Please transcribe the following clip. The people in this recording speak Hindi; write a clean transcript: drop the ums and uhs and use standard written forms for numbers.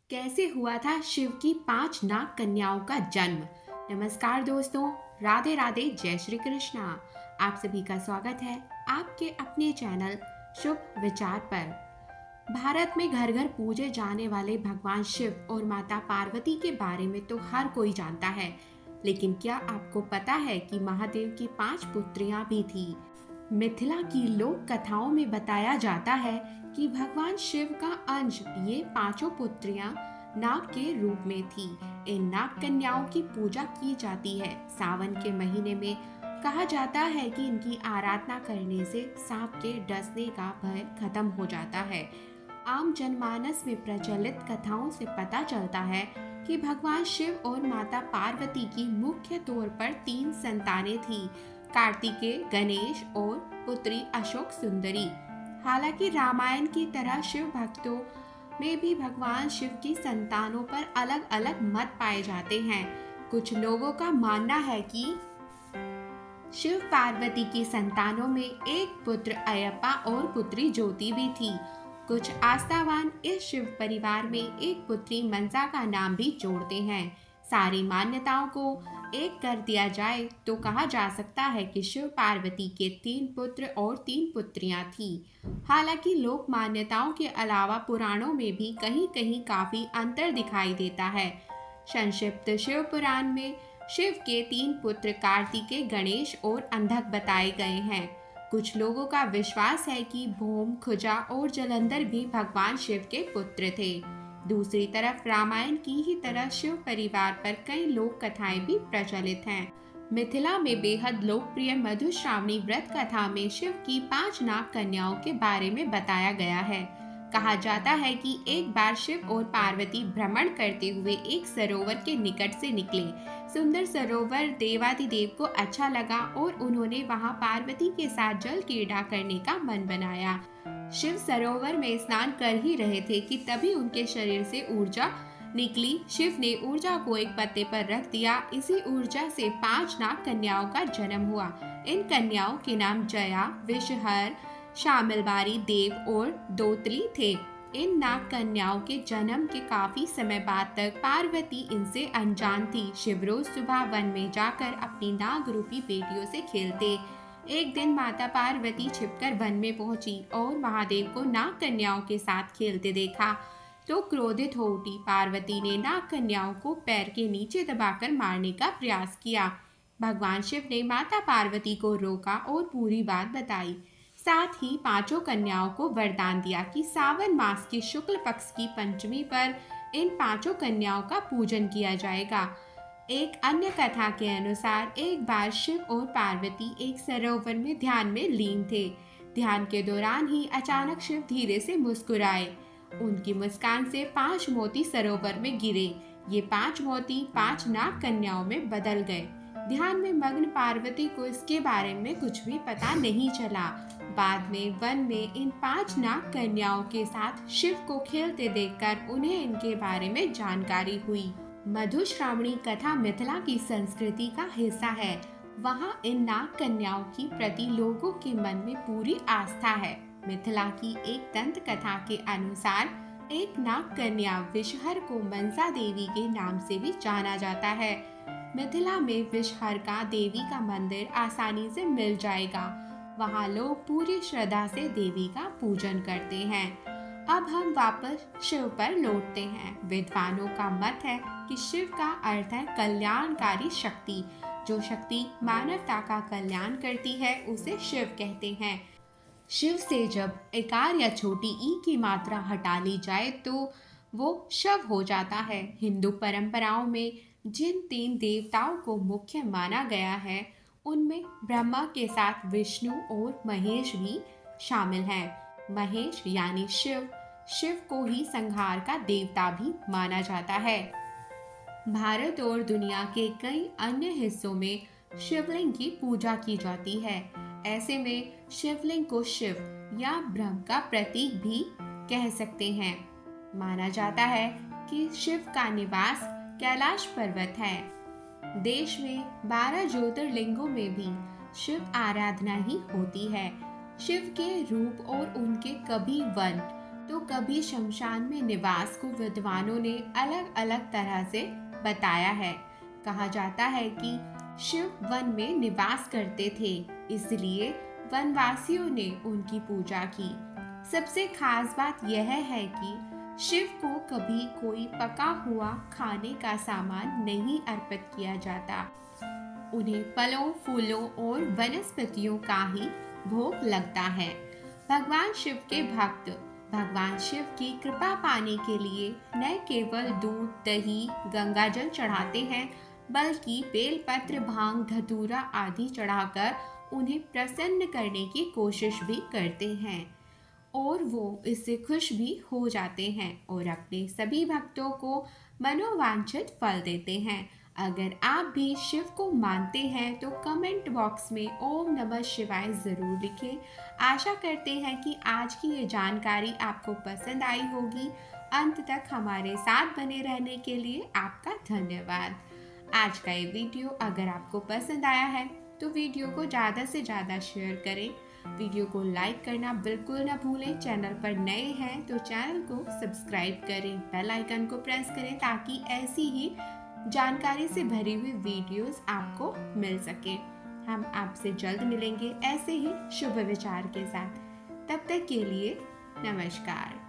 कैसे हुआ था शिव की 5 नाग कन्याओं का जन्म। नमस्कार दोस्तों, राधे राधे, जय श्री कृष्णा। आप सभी का स्वागत है आपके अपने चैनल शुभ विचार पर। भारत में घर घर पूजे जाने वाले भगवान शिव और माता पार्वती के बारे में तो हर कोई जानता है, लेकिन क्या आपको पता है कि महादेव की 5 पुत्रियां भी थी। मिथिला की लोक कथाओं में बताया जाता है कि भगवान शिव का अंश ये 5 पुत्रियां नाग के रूप में थी। इन नाग कन्याओं की पूजा की जाती है सावन के महीने में। कहा जाता है कि इनकी आराधना करने से सांप के डसने का भय खत्म हो जाता है। आम जनमानस में प्रचलित कथाओं से पता चलता है कि भगवान शिव और माता पार्वती की मुख्य तौर पर 3 संतानें थीं, कार्तिकेय, गणेश और पुत्री अशोक सुंदरी। हालांकि रामायण की तरह शिव भक्तों में भी भगवान शिव की संतानों पर अलग अलग मत पाए जाते हैं। कुछ लोगों का मानना है कि शिव पार्वती की संतानों में एक पुत्र अयप्पा और पुत्री ज्योति भी थी। कुछ आस्थावान इस शिव परिवार में एक पुत्री मनसा का नाम भी जोड़ते हैं। सारी मान्यताओं को एक कर दिया जाए तो कहा जा सकता है कि शिव पार्वती के 3 पुत्र और 3 पुत्रियां थीं। हालांकि लोक मान्यताओं के अलावा पुराणों में भी कहीं कहीं काफी अंतर दिखाई देता है। संक्षिप्त शिव पुराण में शिव के 3 पुत्र कार्तिकेय, गणेश और अंधक बताए गए हैं। कुछ लोगों का विश्वास है कि भौम, खुजा और जलंधर भी भगवान शिव के पुत्र थे। दूसरी तरफ रामायण की ही तरह शिव परिवार पर कई लोक कथाएं भी प्रचलित हैं। मिथिला में बेहद लोकप्रिय मधुश्रावणी व्रत कथा में शिव की 5 नाग कन्याओं के बारे में बताया गया है। कहा जाता है कि एक बार शिव और पार्वती भ्रमण करते हुए एक सरोवर के निकट से निकले। सुंदर सरोवर देवादिदेव को अच्छा लगा और उन्होंने वहां पार्वती के साथ जल क्रीड़ा करने का मन बनाया। शिव सरोवर में स्नान कर ही रहे थे कि तभी उनके शरीर से ऊर्जा निकली। शिव ने ऊर्जा को एक पत्ते पर रख दिया। इसी ऊर्जा से 5 नाग कन्याओं का जन्म हुआ। इन कन्याओं के नाम जया, विषहर, शामिलबारी, देव और दोतली थे। इन नाग कन्याओं के जन्म के काफी समय बाद तक पार्वती इनसे अनजान थी। शिव रोज सुबह वन में जाकर अपनी नाग रूपी बेटियों से खेलते। एक दिन माता पार्वती छिपकर वन में पहुंची और महादेव को नाग कन्याओं के साथ खेलते देखा तो क्रोधित हो उठी। पार्वती ने नाग कन्याओं को पैर के नीचे दबाकर मारने का प्रयास किया। भगवान शिव ने माता पार्वती को रोका और पूरी बात बताई। साथ ही 5 कन्याओं को वरदान दिया कि सावन मास की शुक्ल पक्ष की पंचमी पर इन 5 कन्याओं का पूजन किया जाएगा। एक अन्य कथा के अनुसार एक बार शिव और पार्वती एक सरोवर में ध्यान में लीन थे। ध्यान के दौरान ही अचानक शिव धीरे से मुस्कुराए। उनकी मुस्कान से 5 मोती सरोवर में गिरे। ये 5 मोती 5 नाग कन्याओं में बदल गए। ध्यान में मग्न पार्वती को इसके बारे में कुछ भी पता नहीं चला। बाद में वन में इन 5 नाग कन्याओं के साथ शिव को खेलते देखकर उन्हें इनके बारे में जानकारी हुई। मधुश्रावणी कथा मिथिला की संस्कृति का हिस्सा है। वहाँ इन नाग कन्याओं की प्रति लोगों के मन में पूरी आस्था है। मिथिला की एक दंत कथा के अनुसार एक नाग कन्या विषहर को मनसा देवी के नाम से भी जाना जाता है। मिथिला में विषहर का देवी का मंदिर आसानी से मिल जाएगा। वहाँ लोग पूरी श्रद्धा से देवी का पूजन करते हैं। अब हम वापस शिव पर लौटते हैं। विद्वानों का मत है कि शिव का अर्थ है कल्याणकारी शक्ति। जो शक्ति मानवता का कल्याण करती है उसे शिव कहते हैं। शिव से जब एकार या छोटी ई की मात्रा हटा ली जाए तो वो शव हो जाता है। हिंदू परंपराओं में जिन 3 देवताओं को मुख्य माना गया है उनमें ब्रह्मा के साथ विष्णु और महेश भी शामिल हैं। महेश यानी शिव, शिव को ही संहार का देवता भी माना जाता है। भारत और दुनिया के कई अन्य हिस्सों में शिवलिंग की पूजा की जाती है। ऐसे में शिवलिंग को शिव या ब्रह्म का प्रतीक भी कह सकते हैं। माना जाता है कि शिव का निवास कैलाश पर्वत है। देश में 12 ज्योतिर्लिंगों में भी शिव आराधना ही होती है। शिव के रूप और उनके कभी वन तो कभी शमशान में निवास को विद्वानों ने अलग अलग तरह से बताया है। कहा जाता है कि शिव वन में निवास करते थे, इसलिए वनवासियों ने उनकी पूजा की। सबसे खास बात यह है कि शिव को कभी कोई पका हुआ खाने का सामान नहीं अर्पित किया जाता। उन्हें फलों, फूलों और वनस्पतियों का ही भोग लगता है। भगवान शिव के भक्त भगवान शिव की कृपा पाने के लिए न केवल दूध, दही, गंगाजल चढ़ाते हैं, बल्कि बेलपत्र, भांग, धतूरा आदि चढ़ाकर उन्हें प्रसन्न करने की कोशिश भी करते हैं और वो इससे खुश भी हो जाते हैं और अपने सभी भक्तों को मनोवांछित फल देते हैं। अगर आप भी शिव को मानते हैं तो कमेंट बॉक्स में ओम नमः शिवाय ज़रूर लिखें। आशा करते हैं कि आज की ये जानकारी आपको पसंद आई होगी। अंत तक हमारे साथ बने रहने के लिए आपका धन्यवाद। आज का ये वीडियो अगर आपको पसंद आया है तो वीडियो को ज़्यादा से ज़्यादा शेयर करें। वीडियो को लाइक करना बिल्कुल ना भूलें। चैनल पर नए हैं तो चैनल को सब्सक्राइब करें, बेल आइकन को प्रेस करें ताकि ऐसी ही जानकारी से भरी हुई वीडियोस आपको मिल सके। हम आपसे जल्द मिलेंगे ऐसे ही शुभ विचार के साथ। तब तक के लिए नमस्कार।